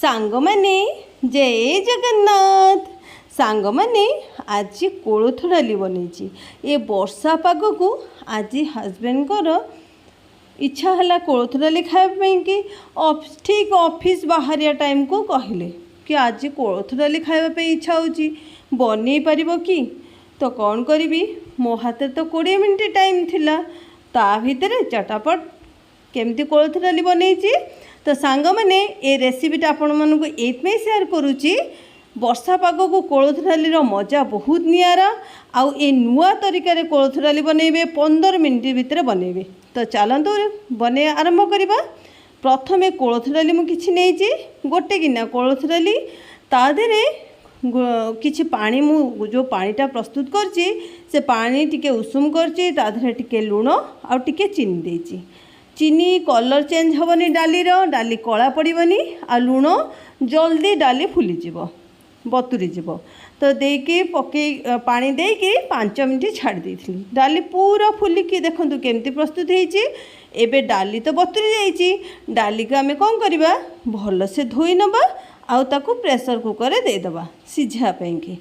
ସାଙ୍ଗମାନେ ଜୟ ଜଗନ୍ନାଥ। ସାଙ୍ଗମାନେ ଆଜି କୋଳଥ ଡାଲି ବନେଇଛି। ଏ ବର୍ଷା ପାଗକୁ ଆଜି ହଜବେଣ୍ଡଙ୍କର ଇଚ୍ଛା ହେଲା କୋଳଥ ଡାଲି ଖାଇବା ପାଇଁକି ଠିକ୍ ଅଫିସ୍ ବାହାରିବା ଟାଇମ୍କୁ କହିଲେ କି ଆଜି କୋଳଥ ଡାଲି ଖାଇବା ପାଇଁ ଇଚ୍ଛା ହେଉଛି, ବନେଇ ପାରିବ କି? ତ କ'ଣ କରିବି, ମୋ ହାତରେ ତ 20 ମିନିଟ୍ ଟାଇମ୍ ଥିଲା, ତା ଭିତରେ ଚଟାପଟ କେମିତି କୋଳଥ ଡାଲି ବନେଇଛି। ତ ସାଙ୍ଗମାନେ ଏ ରେସିପିଟା ଆପଣମାନଙ୍କୁ ଏଇଥିପାଇଁ ସେୟାର କରୁଛି, ବର୍ଷା ପାଗକୁ କୋଳଥ ଡାଲିର ମଜା ବହୁତ ନିଆରା। ଆଉ ଏ ନୂଆ ତରିକାରେ କୋଳଥ ଡାଲି ବନେଇବେ, 15 ମିନିଟ୍ ଭିତରେ ବନେଇବେ। ତ ଚାଲନ୍ତୁ ବନେଇବା ଆରମ୍ଭ କରିବା। ପ୍ରଥମେ କୋଳଥ ଡାଲି ମୁଁ କିଛି ନେଇଛି, ଗୋଟେ ଗିନା କୋଳଥ ଡାଲି, ତା ଦେହରେ କିଛି ପାଣି, ମୁଁ ଯେଉଁ ପାଣିଟା ପ୍ରସ୍ତୁତ କରିଛି ସେ ପାଣି ଟିକେ ଉଷୁମ କରିଛି, ତା ଦେହରେ ଟିକେ ଲୁଣ ଆଉ ଟିକେ ଚିନି ଦେଇଛି। ଚିନି କଲର୍ ଚେଞ୍ଜ ହେବନି ଡାଲିର, ଡାଲି କଳା ପଡ଼ିବନି, ଆଉ ଲୁଣ ଜଲ୍ଦି ଡାଲି ଫୁଲିଯିବ, ବତୁରିଯିବ। ତ ଦେଇକି ପାଣି ଦେଇକି 5 ମିନିଟ୍ ଛାଡ଼ି ଦେଇଥିଲି। ଡାଲି ପୁରା ଫୁଲିକି ଦେଖନ୍ତୁ କେମିତି ପ୍ରସ୍ତୁତ ହେଇଛି। ଏବେ ଡାଲି ତ ବତୁରି ଯାଇଛି, ଡାଲିକୁ ଆମେ କ'ଣ କରିବା, ଭଲସେ ଧୋଇ ନେବା ଆଉ ତାକୁ ପ୍ରେସର କୁକରରେ ଦେଇଦେବା ସିଝିବା ପାଇଁକି।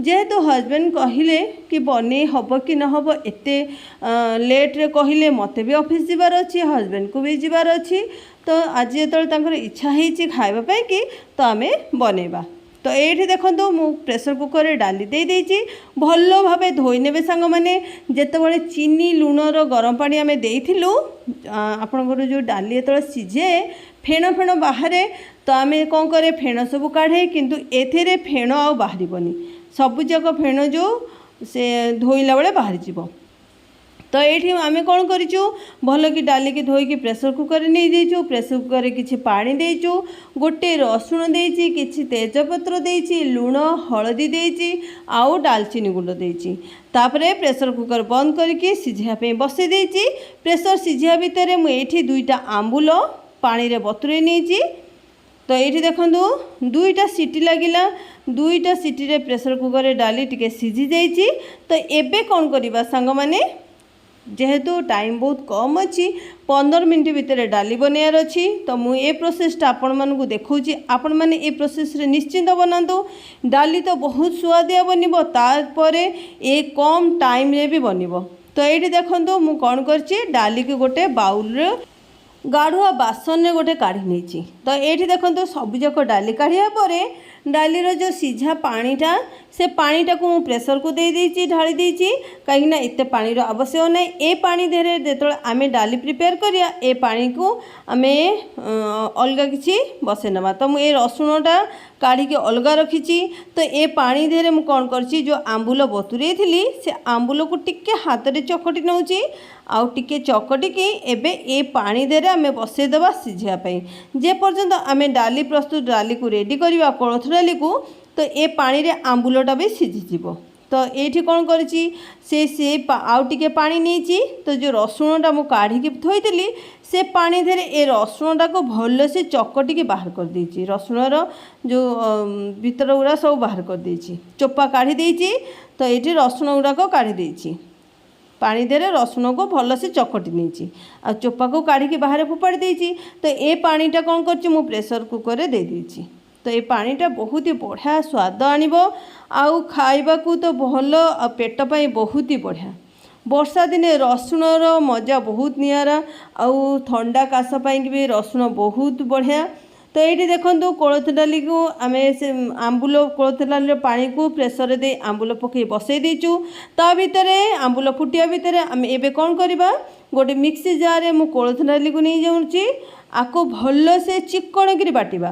ଯେହେତୁ ହଜବେଣ୍ଡ କହିଲେ କି ବନେଇ ହେବ କି ନ ହେବ, ଏତେ ଲେଟ୍ରେ କହିଲେ, ମୋତେ ବି ଅଫିସ୍ ଯିବାର ଅଛି, ହଜବେଣ୍ଡକୁ ବି ଯିବାର ଅଛି। ତ ଆଜି ଯେତେବେଳେ ତାଙ୍କର ଇଚ୍ଛା ହେଇଛି ଖାଇବା ପାଇଁକି, ତ ଆମେ ବନେଇବା। ତ ଏଇଠି ଦେଖନ୍ତୁ ମୁଁ ପ୍ରେସର କୁକରରେ ଡାଲି ଦେଇଛି। ଭଲ ଭାବେ ଧୋଇ ନେବେ ସାଙ୍ଗମାନେ। ଯେତେବେଳେ ଚିନି ଲୁଣର ଗରମ ପାଣି ଆମେ ଦେଇଥିଲୁ, ଆପଣଙ୍କର ଯେଉଁ ଡାଲି ଯେତେବେଳେ ସିଝେ ଫେଣ ବାହାରେ, ତ ଆମେ କ'ଣ କରେ, ଫେଣ ସବୁ କାଢ଼େ, କିନ୍ତୁ ଏଥିରେ ଫେଣ ଆଉ ବାହାରିବନି। ସବୁଯାକ ଫେଣ ଯେଉଁ ସେ ଧୋଇଲା ବେଳେ ବାହାରିଯିବ। ତ ଏଇଠି ଆମେ କ'ଣ କରିଛୁ, ଭଲକି ଡାଲିକି ଧୋଇକି ପ୍ରେସର କୁକରରେ ନେଇଯାଇଛୁ। ପ୍ରେସର କୁକରରେ କିଛି ପାଣି ଦେଇଛୁ, ଗୋଟେ ରସୁଣ ଦେଇଛି, କିଛି ତେଜପତ୍ର ଦେଇଛି, ଲୁଣ ହଳଦୀ ଦେଇଛି, ଆଉ ଡାଲଚିନି ଗୁଣ୍ଡ ଦେଇଛି। ତାପରେ ପ୍ରେସର କୁକର ବନ୍ଦ କରିକି ସିଝିବା ପାଇଁ ବସାଇ ଦେଇଛି। ପ୍ରେସର ସିଝିବା ଭିତରେ ମୁଁ ଏଇଠି 2ଟା ଆମ୍ବୁଲ ପାଣିରେ ବତୁରେଇ ନେଇଛି। ତ ଏଇଠି ଦେଖନ୍ତୁ 2ଟା ସିଟି ଲାଗିଲା, 2ଟା ସିଟିରେ ପ୍ରେସର କୁକରରେ ଡାଲି ଟିକେ ସିଝି ଯାଇଛି। ତ ଏବେ କ'ଣ କରିବା ସାଙ୍ଗମାନେ, ଯେହେତୁ ଟାଇମ୍ ବହୁତ କମ୍ ଅଛି, 15 ମିନିଟ୍ ଭିତରେ ଡାଲି ବନେଇବାର ଅଛି, ତ ମୁଁ ଏ ପ୍ରୋସେସଟା ଆପଣମାନଙ୍କୁ ଦେଖାଉଛି। ଆପଣମାନେ ଏ ପ୍ରୋସେସରେ ନିଶ୍ଚିନ୍ତ ବନାନ୍ତୁ। ଡାଲି ତ ବହୁତ ସୁଆଦିଆ ବନିବ, ତାପରେ ଏ କମ୍ ଟାଇମ୍ରେ ବି ବନିବ। ତ ଏଇଠି ଦେଖନ୍ତୁ ମୁଁ କ'ଣ କରିଛି, ଡାଲିକୁ ଗୋଟେ ବାଉଲରେ ଗାଢ଼ୁଆ ବାସନରେ ଗୋଟେ କାଢ଼ି ନେଇଛି। ତ ଏଇଠି ଦେଖନ୍ତୁ ସବୁଯାକ ଡାଲି କାଢ଼ିବା ପରେ ଡାଲିର ଯେଉଁ ସିଝା ପାଣିଟା, ସେ ପାଣିଟାକୁ ମୁଁ ପ୍ରେସରକୁ ଦେଇଛି, ଢାଳି ଦେଇଛି, କାହିଁକିନା ଏତେ ପାଣିର ଆବଶ୍ୟକ ନାହିଁ। ଏ ପାଣି ଦେହରେ ଯେତେବେଳେ ଆମେ ଡାଲି ପ୍ରିପେୟାର କରିବା, ଏ ପାଣିକୁ ଆମେ ଅଲଗା କିଛି ବସାଇ ନେବା। ତ ମୁଁ ଏ ରସୁଣଟା କାଢ଼ିକି ଅଲଗା ରଖିଛି। ତ ଏ ପାଣି ଦେହରେ ମୁଁ କ'ଣ କରିଛି, ଯେଉଁ ଆମ୍ବୁଲ ବତୁରେଇଥିଲି ସେ ଆମ୍ବୁଲକୁ ଟିକେ ହାତରେ ଚକଟି ନେଉଛି, ଆଉ ଟିକେ ଚକଟିକି ଏବେ ଏ ପାଣି ଦେହରେ ଆମେ ବସାଇଦେବା ସିଝିବା ପାଇଁ। ଯେ ପର୍ଯ୍ୟନ୍ତ ଆମେ ଡାଲିକୁ ରେଡ଼ି କରିବା କୋଳଥ ଡାଲିକୁ, ତ ଏ ପାଣିରେ ଆମ୍ବୁଲଟା ବି ସିଝିଯିବ। ତ ଏଇଠି କ'ଣ କରିଛି, ଆଉ ଟିକେ ପାଣି ନେଇଛି। ତ ଯେଉଁ ରସୁଣଟା ମୁଁ କାଢ଼ିକି ଥୋଇଥିଲି, ସେ ପାଣି ଦେହରେ ଏ ରସୁଣଟାକୁ ଭଲସେ ଚକଟିକି ବାହାର କରିଦେଇଛି। ରସୁଣର ଯେଉଁ ଭିତର ଗୁଡ଼ା ସବୁ ବାହାର କରିଦେଇଛି, ଚୋପା କାଢ଼ି ଦେଇଛି। ତ ଏଇଠି ରସୁଣ ଗୁଡ଼ାକ କାଢ଼ି ଦେଇଛି, ପାଣି ଦେହରେ ରସୁଣକୁ ଭଲସେ ଚକଟି ନେଇଛି, ଆଉ ଚୋପାକୁ କାଢ଼ିକି ବାହାରେ ଫୋପାଡ଼ି ଦେଇଛି। ତ ଏ ପାଣିଟା କ'ଣ କରିଛି, ମୁଁ ପ୍ରେସର କୁକରରେ ଦେଇଛି। ତ ଏ ପାଣିଟା ବହୁତ ବଢ଼ିଆ ସ୍ୱାଦ ଆଣିବ, ଆଉ ଖାଇବାକୁ ତ ଭଲ, ଆଉ ପେଟ ପାଇଁ ବହୁତ ବଢ଼ିଆ। ବର୍ଷା ଦିନେ ରସୁଣର ମଜା ବହୁତ ନିଆରା, ଆଉ ଥଣ୍ଡା କାଶ ପାଇଁକି ବି ରସୁଣ ବହୁତ ବଢ଼ିଆ। ତ ଏଇଠି ଦେଖନ୍ତୁ କୋଳଥ ଡାଲିକୁ ଆମେ ସେ କୋଳଥ ଡାଲିର ପାଣିକୁ ପ୍ରେସରରେ ଦେଇ ଆମ୍ବୁଲ ପକାଇ ବସାଇ ଦେଇଛୁ। ତା ଭିତରେ ଆମ୍ବୁଲ ଫୁଟିବା ଭିତରେ ଆମେ ଏବେ କ'ଣ କରିବା, ଗୋଟେ ମିକ୍ସି ଜାର୍ରେ ମୁଁ କୋଳଥ ଡାଲିକୁ ନେଇଯାଉଛି, ଆକୁ ଭଲସେ ଚିକଣକିରି ବାଟିବା।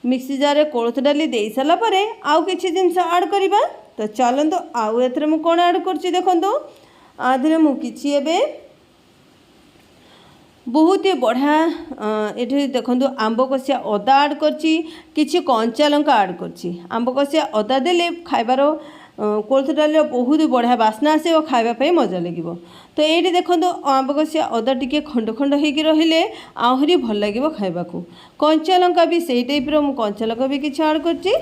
ମିକ୍ସି ଜାର୍ରେ କୋଳଥ ଡାଲି ଦେଇ ସାରିଲା ପରେ ଆଉ କିଛି ଜିନିଷ ଆଡ଼୍ କରିବା। ତ ଚାଲନ୍ତୁ ଆଉ ଏଥିରେ ମୁଁ କ'ଣ ଆଡ଼୍ କରୁଛି ଦେଖନ୍ତୁ। ଆଧିରେ ମୁଁ କିଛି ଏବେ ବହୁତ ବଢ଼ିଆ, ଏଠି ଦେଖନ୍ତୁ ଆମ୍ବ କଷିଆ ଅଦା ଆଡ଼୍ କରିଛି, କିଛି କଞ୍ଚା ଲଙ୍କା ଆଡ଼୍ କରିଛି। ଆମ୍ବ କଷିଆ ଅଦା ଦେଲେ ଖାଇବାର କୋଳଥ ଡାଲିର ବହୁତ ବଢ଼ିଆ ବାସ୍ନା ଆସିବ, ଖାଇବା ପାଇଁ ମଜା ଲାଗିବ। ତ ଏଇଠି ଦେଖନ୍ତୁ ଆମ୍ବ କଷିଆ ଅଦା ଟିକେ ଖଣ୍ଡ ହେଇକି ରହିଲେ ଆହୁରି ଭଲ ଲାଗିବ ଖାଇବାକୁ। କଞ୍ଚା ଲଙ୍କା ବି ସେଇ ଟାଇପ୍ର, ମୁଁ କଞ୍ଚା ଲଙ୍କା ବି କିଛି ଆଡ଼୍ କରିଛି।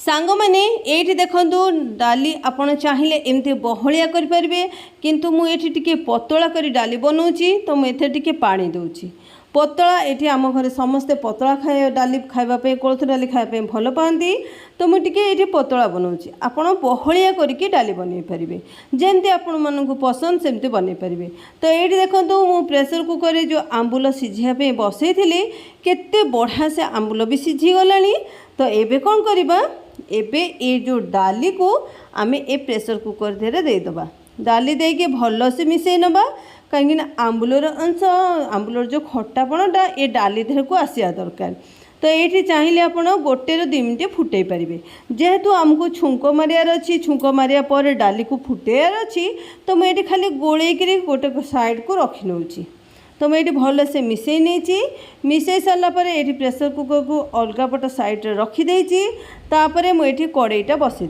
ସାଙ୍ଗମାନେ ଏଇଠି ଦେଖନ୍ତୁ ଡାଲି ଆପଣ ଚାହିଁଲେ ଏମିତି ବହଳିଆ କରିପାରିବେ, କିନ୍ତୁ ମୁଁ ଏଠି ଟିକେ ପତଳା କରି ଡାଲି ବନାଉଛି, ତ ମୁଁ ଏଥିରେ ଟିକେ ପାଣି ଦେଉଛି। पतला ये आम घर समस्ते पतला डाली खावाई कोलथ डाली खावाई भल पाती तो मुझे ये पतला बनाऊँगी आपड़ बहलिया करके डाली बनई पारे जमती आपण मानक पसंद सेमती बनई पारे। तो ये देखो मु प्रेसर कुकर जो आंबुल सिझापी बसई थी केते बढ़िया से आंबुल भी सिझीगला। तो एबे कौन करवा एबे ये जो डाली को आमे ए प्रेसर कुकर धीरे देदेबा डाली देके भल से मिसई नबा कहीं आंबुलर अंश आंबुलर जो खट्टापणटा ये डाली देह को आसिया दरकार। तो ये चाहिए आप गोटे 2 मिनट फुटई पारे जेहेतु आमको छुंक मारियार अच्छी छुंक मारिया पर डाली को फुटेयार अच्छी तो मुझे खाली गोलैकि गोटे साइड को रखी नौची। तो मुझे भल से मिसई नहीं मिसई सारापर ये प्रेसर कुकर को अलग पट साइड रखीदे तापर मुझे कड़ईटा बसई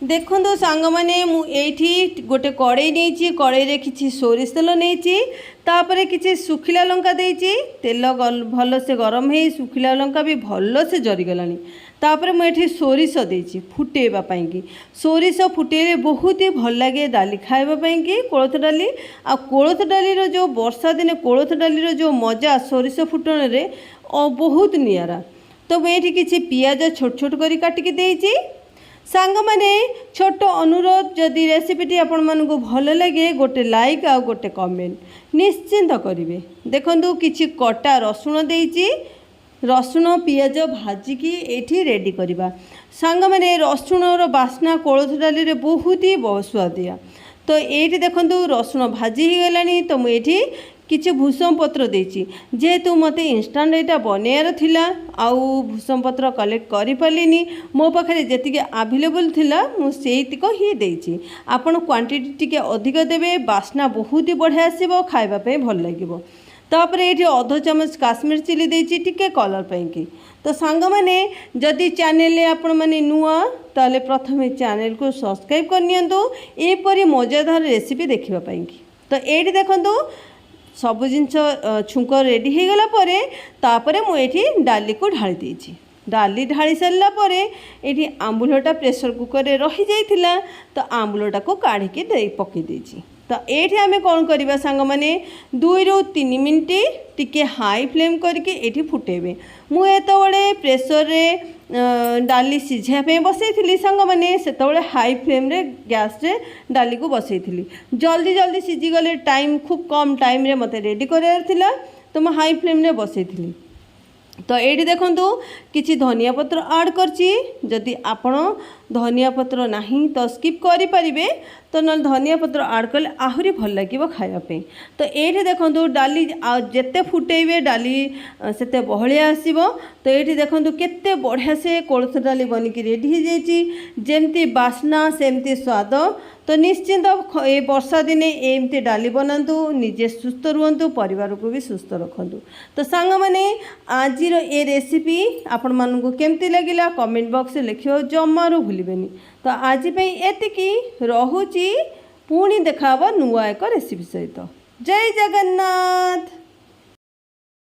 देखो सांग मैंने मुझे गोटे कड़ई नहीं कड़ई किसी सोरिष तेल नहीं तापर किसी सुखिला लंका देती तेल भल से गरम हो सुखिला लंका भी भल से जरीगला तापर मुझे सोरिष देती फुटेवाई कि सोरिष फुटेले बहुत ही भल लगे डाली खावाई कि कोलथ डाली आ कोलथ डालीर जो वर्षा दिने कोलथ डालीर जो मजा सोरिष फुटण रे बहुत नियारा। तो मुझे किसी पियाज छोट छोट कर काटिकी देती सांग मैंने छोट अनुरोध जदि रेसिपीटी आपण मानक भल लगे गोटे लाइक आ गोटे कमेंट निश्चिंत करेंगे। देखो किसी कटा रसुण देती रसुण पियाज भाजिकी ये रेडी करवा सांग मैंने रसुणर बास्ना कोलथ डाली रे बहुत ही स्वादिया। तो ये देखो रसुण भाजी ही गलानी तो मुझे किसी भूसम पत्र देची जेहेतु मते इंस्टांट यहाँ बनैयार थिला आउ भूसम पत्र कलेक्ट करि पालिनी मो पाखे जी आवेलेबल थिला मुझेक ही देची आपण क्वांटिटी टिके अधिक देवे बास्ना बहुत ही बढ़िया आसो खावाई भल लगे। तापर ये अध चामच काश्मीर चिली देची टिके कलर पाई। तो सांग मैंने जदि चैनल आपण मैंने नुआ ताले प्रथमे चैनल को सब्सक्राइब करनियंतु एपरी मजादार रेसिपी देखापी। तो ये देखो सब जिनस छुंक रेडी हो गला तापरे मुझे डाली को ढाली देची डाली ढाली सारापर ये आंबुलटा प्रेसर कुकर रे रही जाइथिला तो आंबुलटा को काढ़ी पकई देची। तो ये आम कौन करवा सांग मैंने 2 ରୁ 3 मिनट टिके हाई फ्लेम करके ये फुटेबे मुझे प्रेसर रे डाली सिझापी बसई सांग मैंने से हाई फ्लेम रे गैस रे डाली को बसई जल्दी जल्दी सिझीगले टाइम खूब कम टाइम रे मते रेडी करार तो मैं हाई फ्लेम रे बसई। तो ये देखो किसी धनिया पत्र ऐड करची जदि आपण धनिया पत्र नहीं तो स्किप करें तो न धनिया पत्र ऐड कले आहरी भल लगे खायापी। तो ये देखो डाली जिते फुटेबे डाली सेते बहलिया आसीबो। तो ये देखो केते बढ़िया से कोलथ डाली बनिकी रेडी हो जाइए जमती बास्ना सेमती स्वाद। तो निश्चिंत ये वर्षा दिने एमती डाली बनातु निजे सुस्थ रुहतु परिवार को भी सुस्थ रखु। तो सांग मैंने आज ये रेसिपी आपण मानू केमती लगिला कमेंट बॉक्स लिखियो जमारू भूलिबेनी। तो आज एतिकी रहुची पुणी देखा नुआ एक रेसिपी सहित। जय जगन्नाथ।